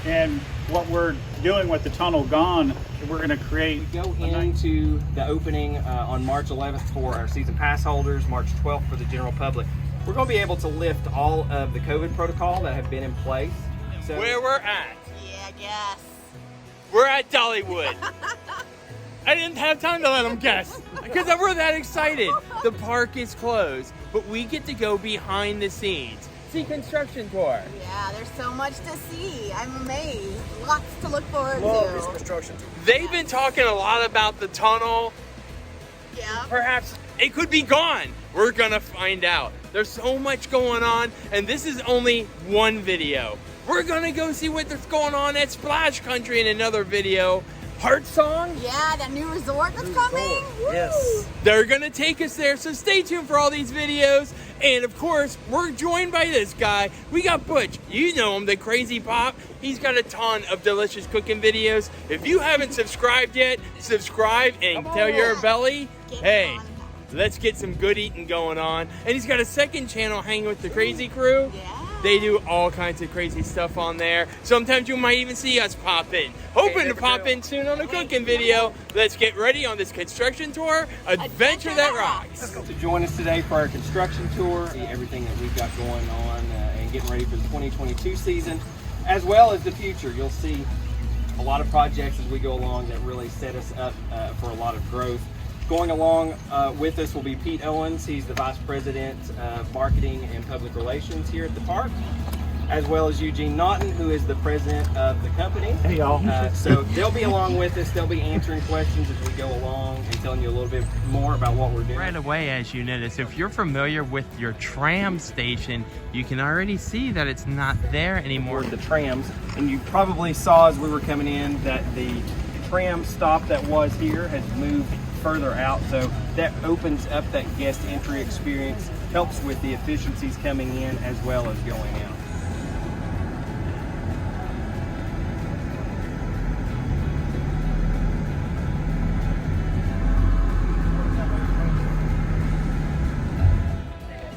And what we're doing with the tunnel gone, we're going to create... We go into the opening on March 11th for our season pass holders, March 12th for the general public. We're going to be able to lift all of the COVID protocol that have been in place. So where we're at. Yeah, I guess. We're at Dollywood. I didn't have time to let them guess because we're that excited. The park is closed, but we get to go behind the scenes. See construction tour. Yeah, there's so much to see. I'm amazed. Lots to look forward Love this to. construction tour. They've been talking a lot about the tunnel. Yeah. Perhaps it could be gone. We're gonna find out. There's so much going on, and this is only one video. We're gonna go see what's going on at Splash Country in another video. HeartSong? Yeah, that new resort that's coming. Woo! Yes. They're gonna take us there, so stay tuned for all these videos. And of course, we're joined by this guy. We got Butch. You know him, the Crazy Pop. He's got a ton of delicious cooking videos. If you haven't subscribed yet, subscribe and tell your belly, hey, let's get some good eating going on. And he's got a second channel, Hanging with the Crazy Crew. Yeah. They do all kinds of crazy stuff on there. Sometimes you might even see us pop in. Hoping to pop in soon on a cooking video. Let's get ready on this construction tour. Adventure that rocks. to join us today for our construction tour, see everything that we've got going on and getting ready for the 2022 season, as well as the future. You'll see a lot of projects as we go along that really set us up for a lot of growth. Going along with us will be Pete Owens. He's the Vice President of Marketing and Public Relations here at the park, as well as Eugene Naughton, who is the President of the company. Hey, y'all. So they'll be along with us. They'll be answering questions as we go along and telling you a little bit more about what we're doing. Right away, as you notice, if you're familiar with your tram station, you can already see that it's not there anymore. The trams, and you probably saw as we were coming in that the tram stop that was here has moved further out, so that opens up that guest entry experience, helps with the efficiencies coming in as well as going out.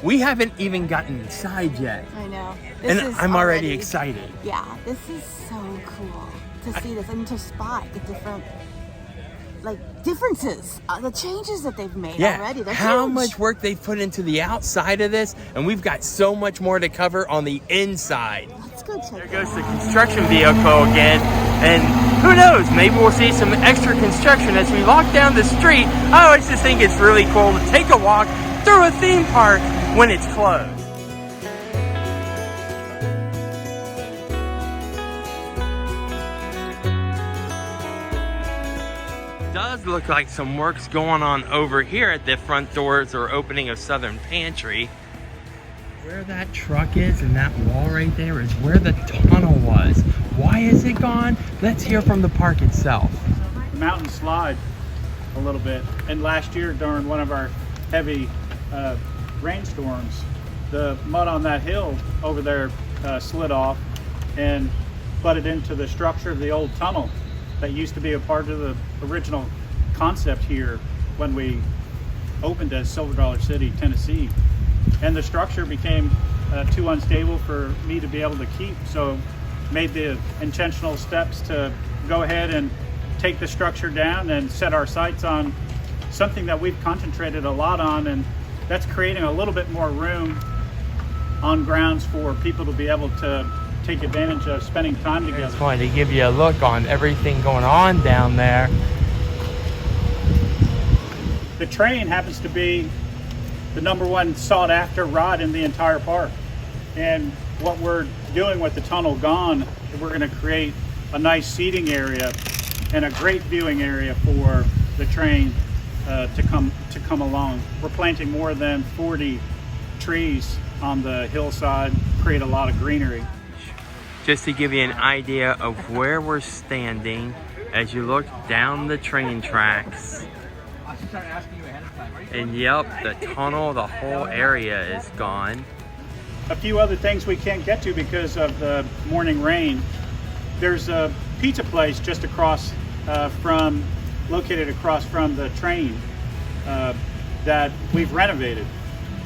We haven't even gotten inside yet. I know. And This is I'm already excited. Yeah, this is so cool to see this and to spot the different, differences, the changes that they've made already. They're how huge. much work they've put into the outside of this, and we've got so much more to cover on the inside. Let's go check There it goes out. the construction vehicle again, and who knows, maybe we'll see some extra construction as we walk down the street. I always just think it's really cool to take a walk through a theme park when it's closed. Does look like some work's going on over here at the front doors or opening of Southern Pantry. Where that truck is and that wall right there is where the tunnel was. Why is it gone? Let's hear from the park itself. The mountain slide a little bit. And last year during one of our heavy rainstorms, the mud on that hill over there slid off and butted into the structure of the old tunnel that used to be a part of the original concept here when we opened as Silver Dollar City, Tennessee. And the structure became too unstable for me to be able to keep, so made the intentional steps to go ahead and take the structure down and set our sights on something that we've concentrated a lot on, and that's creating a little bit more room on grounds for people to be able to take advantage of spending time together. Just wanted to give you a look on everything going on down there. The train happens to be the #1 sought after ride in the entire park. And what we're doing with the tunnel gone, we're going to create a nice seating area and a great viewing area for the train to come along. We're planting more than 40 trees on the hillside, create a lot of greenery. Just to give you an idea of where we're standing as you look down the train tracks. And yep, the tunnel, the whole area is gone. A few other things we can't get to because of the morning rain. There's a pizza place just across located across from the train that we've renovated.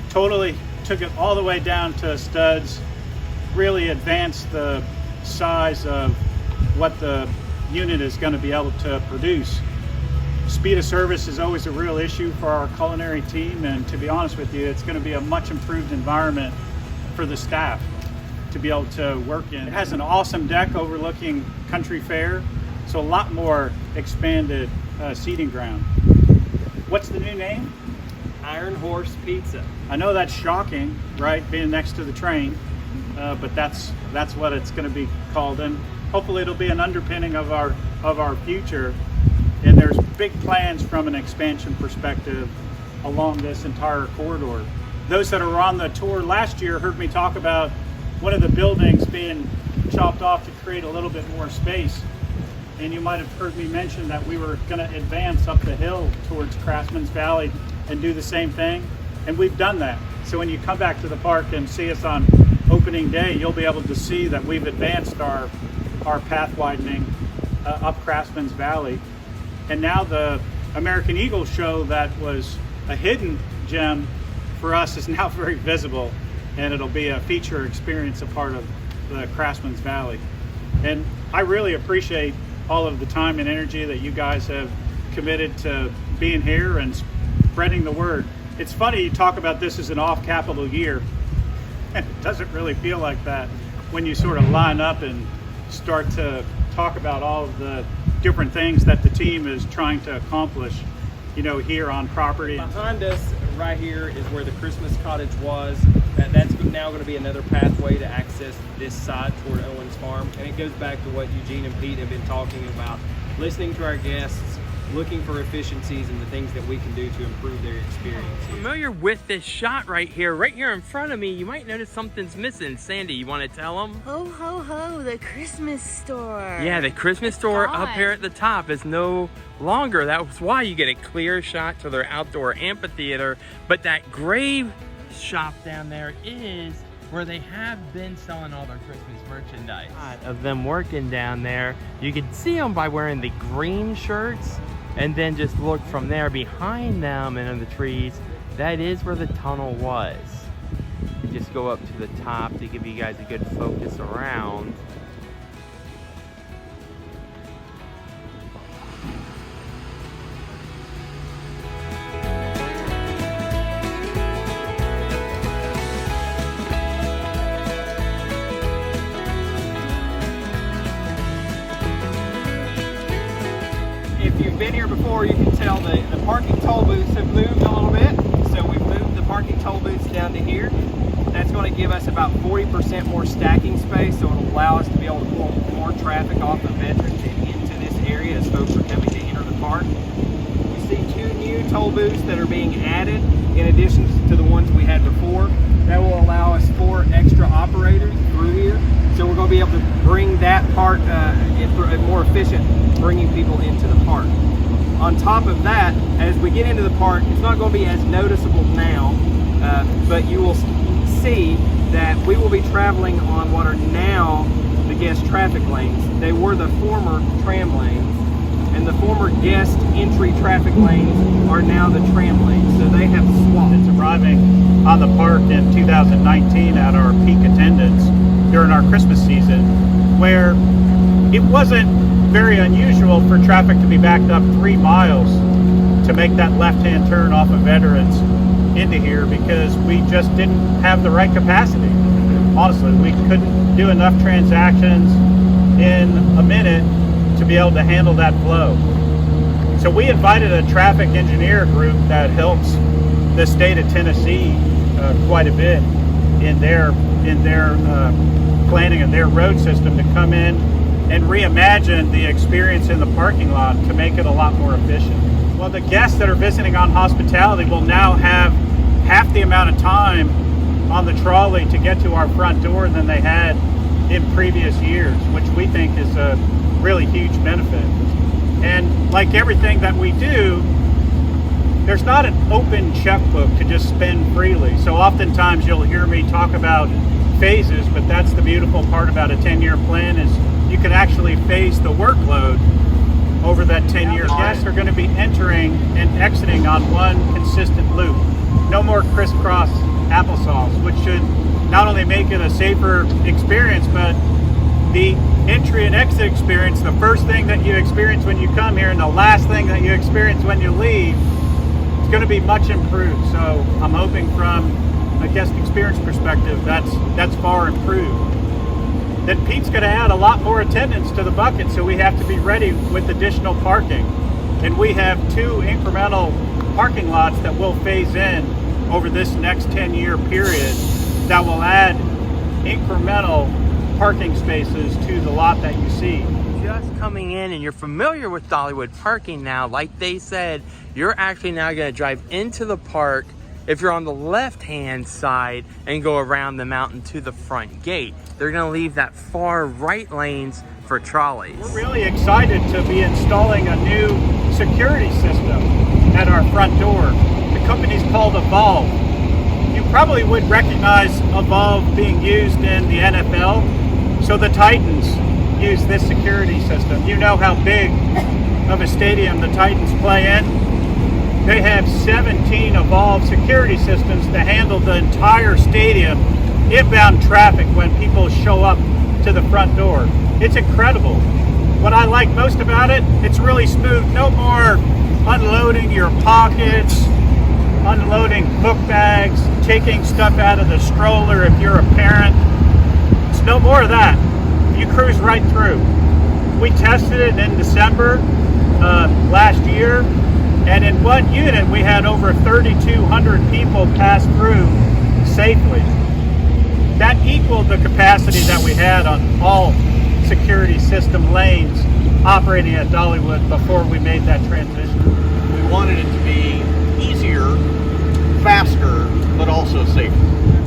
Totally took it all the way down to studs, really advanced the size of what the unit is going to be able to produce. Speed of service is always a real issue for our culinary team, and to be honest with you, it's going to be a much improved environment for the staff to be able to work in. It has an awesome deck overlooking Country Fair, so a lot more expanded seating ground. What's the new name? Iron Horse Pizza. I know that's shocking, right, being next to the train, but that's what it's going to be called, and hopefully it'll be an underpinning of our future. And there's big plans from an expansion perspective along this entire corridor. Those that were on the tour last year heard me talk about one of the buildings being chopped off to create a little bit more space. And you might have heard me mention that we were going to advance up the hill towards Craftsman's Valley and do the same thing. And we've done that. So when you come back to the park and see us on opening day, you'll be able to see that we've advanced our path widening up Craftsman's Valley. And now the American Eagle show that was a hidden gem for us is now very visible, and it'll be a feature experience, a part of the Craftsman's Valley. And I really appreciate all of the time and energy that you guys have committed to being here and spreading the word. It's funny you talk about this as an off-capital year, and it doesn't really feel like that when you sort of line up and start to talk about all of the different things that the team is trying to accomplish, you know, here on property. Behind us right here is where the Christmas cottage was. That's now going to be another pathway to access this side toward Owen's Farm. And it goes back to what Eugene and Pete have been talking about, listening to our guests, looking for efficiencies and the things that we can do to improve their experience here. Familiar with this shot right here in front of me, you might notice something's missing. Sandy, you want to tell them? Ho, ho, ho, the Christmas store. Yeah, the Christmas store gone. up here at the top is no longer. That was why you get a clear shot to their outdoor amphitheater. But that grave shop down there is where they have been selling all their Christmas merchandise. Of them working down there, you can see them by wearing the green shirts, and then just look from there behind them and in the trees. That is where the tunnel was. You just go up to the top to give you guys a good focus around. If you've been here before, you can tell the parking toll booths have moved a little bit. So we've moved the parking toll booths down to here. That's going to give us about 40% more stacking space, so it'll allow us to be able to pull more traffic off of Veterans and into this area as folks are coming to enter the park. We see 2 new toll booths that are being added in addition to the ones we had before. That will allow us 4 extra operators through here. So we're going to be able to bring that part more efficient, bringing people into the park. On top of that, as we get into the park, it's not going to be as noticeable now, but you will see that we will be traveling on what are now the guest traffic lanes. They were the former tram lanes, and the former guest entry traffic lanes are now the tram lanes. So they have swapped. It's arriving on the park in 2019 at our peak attendance during our Christmas season, where it wasn't very unusual for traffic to be backed up 3 miles to make that left-hand turn off of Veterans into here, because we just didn't have the right capacity. Honestly, we couldn't do enough transactions in a minute to be able to handle that flow. So we invited a traffic engineer group that helps the state of Tennessee quite a bit in their planning of their road system to come in and reimagine the experience in the parking lot to make it a lot more efficient. Well, the guests that are visiting on hospitality will now have half the amount of time on the trolley to get to our front door than they had in previous years, which we think is a really huge benefit. And like everything that we do, there's not an open checkbook to just spend freely. So oftentimes you'll hear me talk about phases, but that's the beautiful part about a 10-year plan, is you can actually phase the workload over that 10-year. Guests are going to be entering and exiting on one consistent loop. No more crisscross applesauce, which should not only make it a safer experience, but the entry and exit experience, the first thing that you experience when you come here and the last thing that you experience when you leave, is going to be much improved. So I'm hoping from a guest experience perspective, that's far improved. Then Pete's going to add a lot more attendance to the bucket, so we have to be ready with additional parking. And we have 2 incremental parking lots that will phase in over this next 10-year period that will add incremental parking spaces to the lot that you see. Just coming in and you're familiar with Dollywood Parking now, like they said, you're actually now going to drive into the park if you're on the left-hand side and go around the mountain to the front gate. They're going to leave that far right lanes for trolleys. We're really excited to be installing a new security system at our front door. The company's called Evolve. You probably would recognize Evolve being used in the NFL. So the Titans use this security system. You know how big of a stadium the Titans play in? They have 17 Evolve security systems to handle the entire stadium inbound traffic when people show up to the front door. It's incredible. What I like most about it, it's really smooth. No more unloading your pockets, unloading book bags, taking stuff out of the stroller if you're a parent. It's no more of that. You cruise right through. We tested it in December last year, and in one unit we had over 3,200 people pass through safely. That equaled the capacity that we had on all security system lanes operating at Dollywood before we made that transition. We wanted it to be easier, faster, but also safer.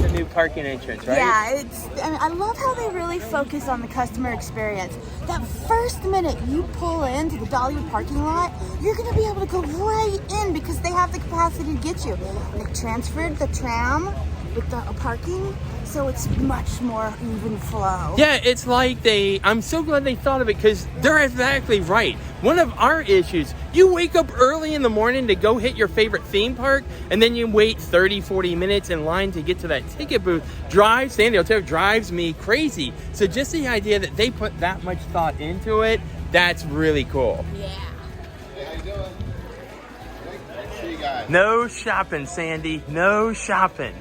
The new parking entrance, right? Yeah, I love how they really focus on the customer experience. That first minute you pull into the Dollywood parking lot, you're going to be able to go right in because they have the capacity to get you. They transferred the tram with the parking, so it's much more even flow. Yeah, it's like I'm so glad they thought of it, because they're exactly right. One of our issues, you wake up early in the morning to go hit your favorite theme park, and then you wait 30, 40 minutes in line to get to that ticket booth. Sandy will tell you, drives me crazy. So just the idea that they put that much thought into it, that's really cool. Yeah. Hey, how you doing? Great. See you guys. No shopping, Sandy, no shopping.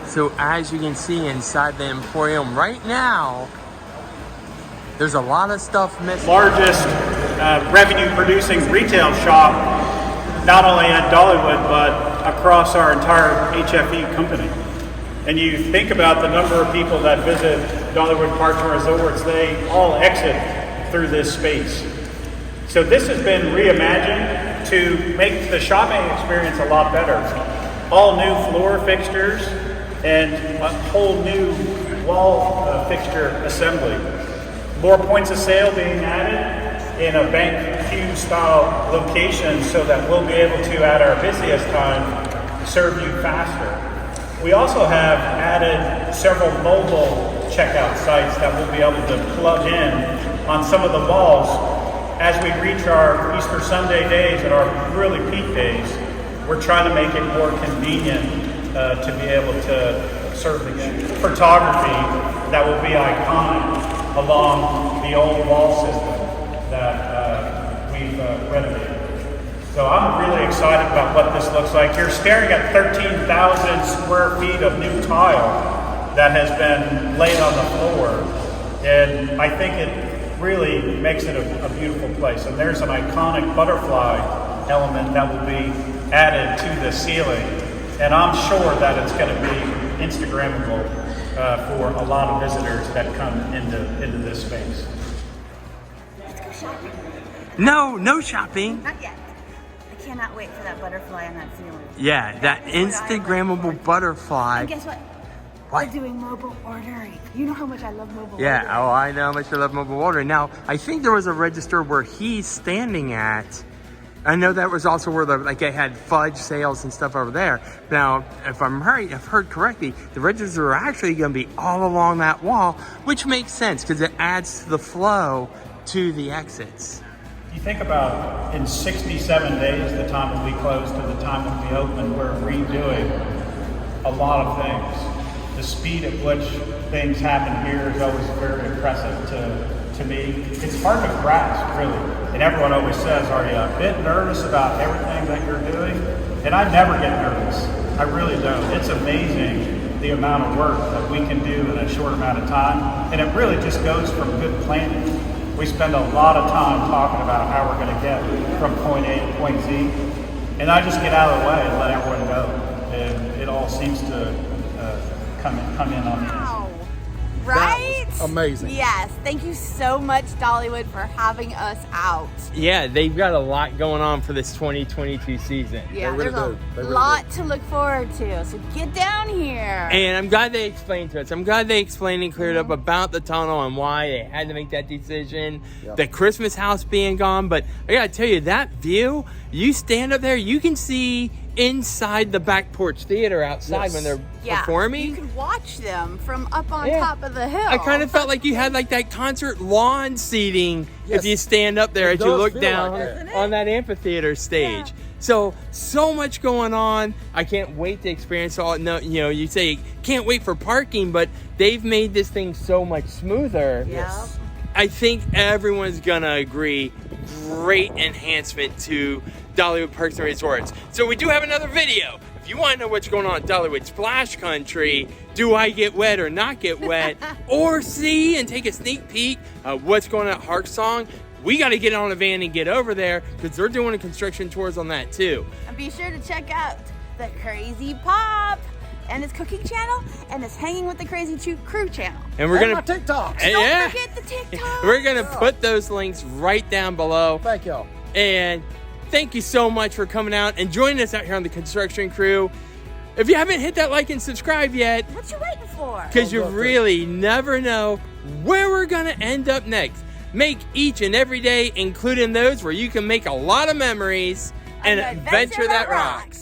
So as you can see inside the Emporium right now, there's a lot of stuff missing. Largest revenue producing retail shop, not only at Dollywood, but across our entire HFE company. And you think about the number of people that visit Dollywood Parks and Resorts, they all exit through this space. So this has been reimagined to make the shopping experience a lot better. All new floor fixtures and a whole new wall fixture assembly. More points of sale being added in a bank queue style location so that we'll be able to, at our busiest time, serve you faster. We also have added several mobile checkout sites that we'll be able to plug in on some of the walls as we reach our Easter Sunday days and our really peak days. We're trying to make it more convenient to be able to serve the photography that will be iconic along the old wall system that we've renovated. So I'm really excited about what this looks like. You're staring at 13,000 square feet of new tile that has been laid on the floor, and I think it really makes it a beautiful place. And there's an iconic butterfly element that will be added to the ceiling. And I'm sure that it's going to be Instagrammable for a lot of visitors that come into this space. Let's go shopping. No shopping. Not yet. I cannot wait for that butterfly on that ceiling. Yeah, that Instagrammable butterfly. And guess what? What? We're doing mobile ordering. You know how much I love mobile ordering. Yeah, oh, I know how much I love mobile ordering. Now, I think there was a register where he's standing at. I know that was also where they had fudge sales and stuff over there. Now, if I'm right, if I've heard correctly, the registers are actually going to be all along that wall, which makes sense because it adds to the flow to the exits. You think about in 67 days, the time when we closed to the time when we opened, we're redoing a lot of things. The speed at which things happen here is always very impressive to me. It's hard to grasp, really. And everyone always says, are you a bit nervous about everything that you're doing? And I never get nervous. I really don't. It's amazing the amount of work that we can do in a short amount of time. And it really just goes from good planning. We spend a lot of time talking about how we're going to get from point A to point Z. And I just get out of the way and let everyone go. And it all seems to come in on the inside. Wow. Right? Amazing. Yes. Thank you so much, Dollywood, for having us out. Yeah, they've got a lot going on for this 2022 season. Yeah, really there's do. They a really lot to look forward to. So get down here. And I'm glad they explained to us. I'm glad they explained and cleared up about the tunnel and why they had to make that decision. Yep. The Christmas house being gone. But I gotta tell you, that view, you stand up there, you can see inside the back porch theater outside Yes. when they're yeah, performing. you can watch them from up on Yeah. top of the hill. I kind of felt like you had like that concert lawn seating Yes. if you stand up there It as you does look feel down like that. on that amphitheater stage. Yeah. So much going on. I can't wait to experience all. No, you know, you say can't wait for parking, but they've made this thing so much smoother. Yep. I think everyone's gonna agree. Great enhancement to Dollywood Parks and Resorts. So we do have another video. If you want to know what's going on at Dollywood Splash Country, do I get wet or not get wet, or see and take a sneak peek of what's going on at HeartSong, we got to get on a van and get over there because they're doing a construction tours on that too. And be sure to check out the Crazy Pop and his cooking channel and his Hanging with the Crazy Crew channel. And we're And gonna my TikToks. Yeah. Don't forget the TikTok. We're gonna put those links right down below. Thank y'all. And thank you so much for coming out and joining us out here on the construction crew. If you haven't hit that like and subscribe yet, What you waiting for? because you love that. really never know where we're gonna end up next. Make each and every day, including those where you can make a lot of memories, and An adventure that rocks.